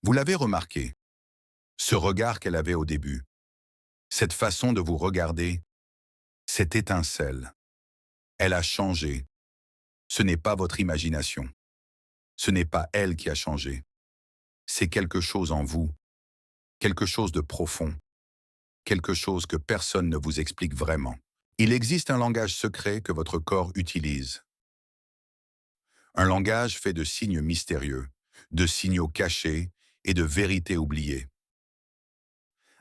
Vous l'avez remarqué, ce regard qu'elle avait au début, cette façon de vous regarder, cette étincelle, elle a changé. Ce n'est pas votre imagination. Ce n'est pas elle qui a changé. C'est quelque chose en vous, quelque chose de profond, quelque chose que personne ne vous explique vraiment. Il existe un langage secret que votre corps utilise. Un langage fait de signes mystérieux, de signaux cachés et de vérités oubliées.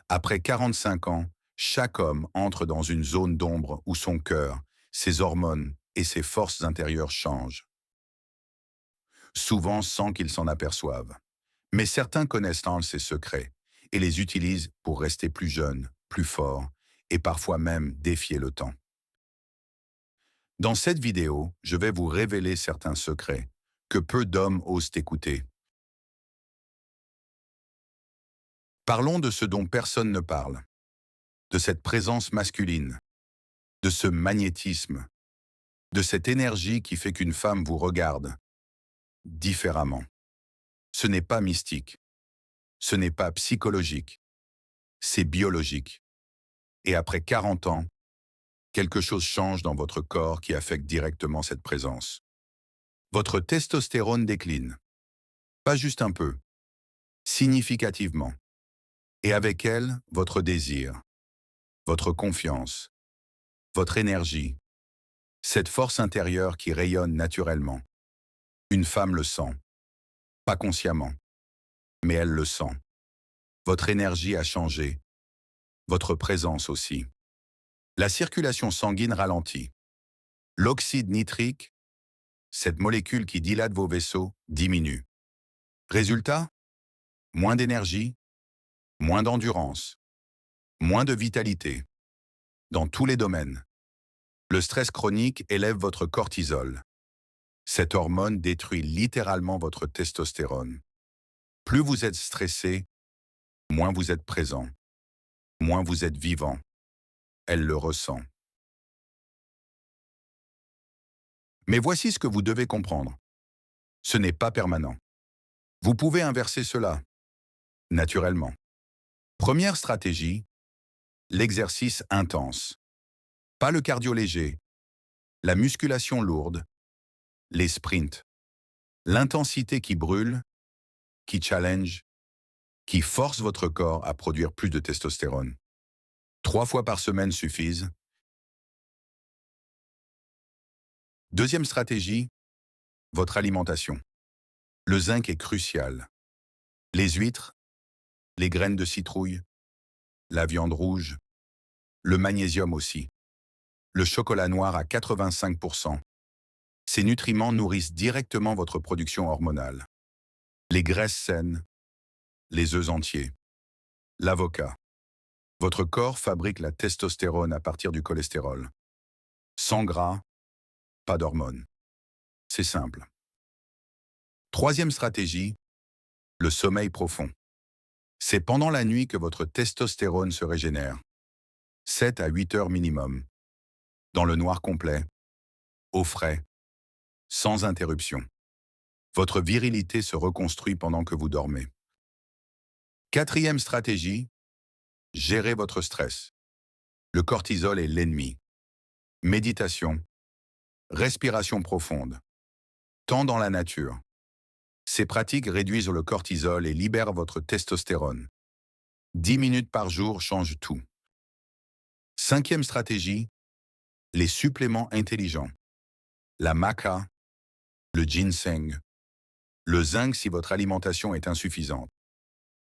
Après 45 ans, chaque homme entre dans une zone d'ombre où son cœur, ses hormones et ses forces intérieures changent, souvent sans qu'ils s'en aperçoivent. Mais certains connaissent ces secrets et les utilisent pour rester plus jeunes, plus forts et parfois même défier le temps. Dans cette vidéo, je vais vous révéler certains secrets que peu d'hommes osent écouter. Parlons de ce dont personne ne parle, de cette présence masculine, de ce magnétisme, de cette énergie qui fait qu'une femme vous regarde différemment. Ce n'est pas mystique, ce n'est pas psychologique, c'est biologique. Et après 40 ans, quelque chose change dans votre corps qui affecte directement cette présence. Votre testostérone décline, pas juste un peu, significativement. Et avec elle, votre désir, votre confiance, votre énergie, cette force intérieure qui rayonne naturellement. Une femme le sent, pas consciemment, mais elle le sent. Votre énergie a changé, votre présence aussi. La circulation sanguine ralentit. L'oxyde nitrique, cette molécule qui dilate vos vaisseaux, diminue. Résultat, moins d'énergie, moins d'endurance, moins de vitalité. Dans tous les domaines. Le stress chronique élève votre cortisol. Cette hormone détruit littéralement votre testostérone. Plus vous êtes stressé, moins vous êtes présent, moins vous êtes vivant. Elle le ressent. Mais voici ce que vous devez comprendre. Ce n'est pas permanent. Vous pouvez inverser cela, naturellement. Première stratégie, l'exercice intense. Pas le cardio léger, la musculation lourde, les sprints. L'intensité qui brûle, qui challenge, qui force votre corps à produire plus de testostérone. 3 fois par semaine suffisent. Deuxième stratégie, votre alimentation. Le zinc est crucial. Les huîtres, les graines de citrouille, la viande rouge, le magnésium aussi. Le chocolat noir à 85%. Ces nutriments nourrissent directement votre production hormonale. Les graisses saines, les œufs entiers, l'avocat. Votre corps fabrique la testostérone à partir du cholestérol. Sans gras, pas d'hormones. C'est simple. Troisième stratégie, le sommeil profond. C'est pendant la nuit que votre testostérone se régénère. 7 à 8 heures minimum. Dans le noir complet, au frais, sans interruption. Votre virilité se reconstruit pendant que vous dormez. Quatrième stratégie, gérer votre stress. Le cortisol est l'ennemi. Méditation, respiration profonde, temps dans la nature. Ces pratiques réduisent le cortisol et libèrent votre testostérone. 10 minutes par jour changent tout. Cinquième stratégie, les suppléments intelligents. La maca, le ginseng, le zinc si votre alimentation est insuffisante.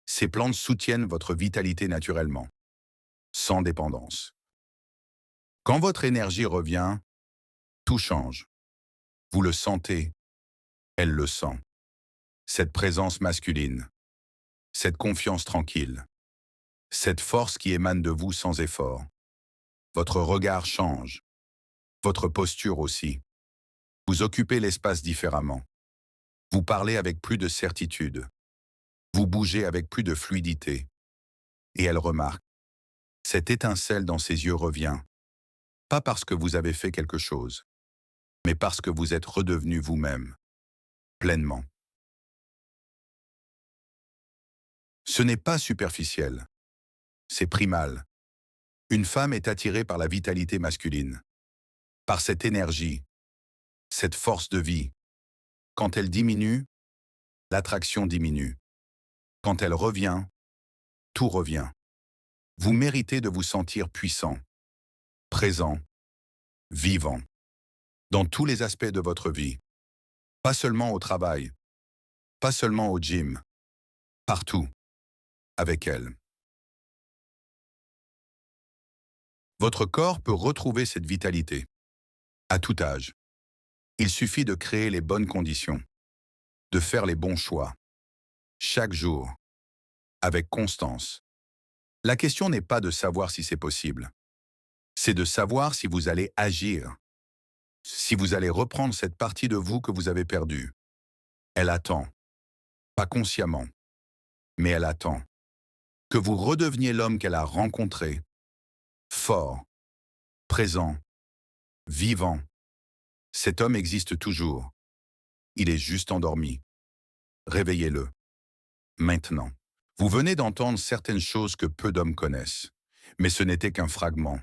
Ces plantes soutiennent votre vitalité naturellement, sans dépendance. Quand votre énergie revient, tout change. Vous le sentez, elle le sent. Cette présence masculine, cette confiance tranquille, cette force qui émane de vous sans effort. Votre regard change, votre posture aussi. Vous occupez l'espace différemment. Vous parlez avec plus de certitude. Vous bougez avec plus de fluidité. Et elle remarque. Cette étincelle dans ses yeux revient. Pas parce que vous avez fait quelque chose, mais parce que vous êtes redevenu vous-même, pleinement. Ce n'est pas superficiel, c'est primal. Une femme est attirée par la vitalité masculine, par cette énergie, cette force de vie. Quand elle diminue, l'attraction diminue. Quand elle revient, tout revient. Vous méritez de vous sentir puissant, présent, vivant, dans tous les aspects de votre vie. Pas seulement au travail, pas seulement au gym, partout, avec elle. Votre corps peut retrouver cette vitalité, à tout âge. Il suffit de créer les bonnes conditions, de faire les bons choix, chaque jour, avec constance. La question n'est pas de savoir si c'est possible, c'est de savoir si vous allez agir, si vous allez reprendre cette partie de vous que vous avez perdue. Elle attend, pas consciemment, mais elle attend. Que vous redeveniez l'homme qu'elle a rencontré, fort, présent, vivant. Cet homme existe toujours. Il est juste endormi. Réveillez-le. Maintenant. Vous venez d'entendre certaines choses que peu d'hommes connaissent. Mais ce n'était qu'un fragment,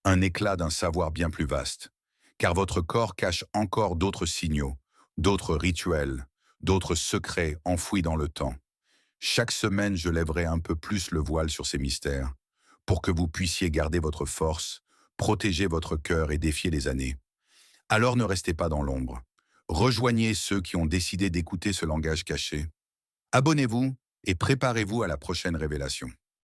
un éclat d'un savoir bien plus vaste. Car votre corps cache encore d'autres signaux, d'autres rituels, d'autres secrets enfouis dans le temps. Chaque semaine, je lèverai un peu plus le voile sur ces mystères, pour que vous puissiez garder votre force, protéger votre cœur et défier les années. Alors ne restez pas dans l'ombre. Rejoignez ceux qui ont décidé d'écouter ce langage caché. Abonnez-vous et préparez-vous à la prochaine révélation.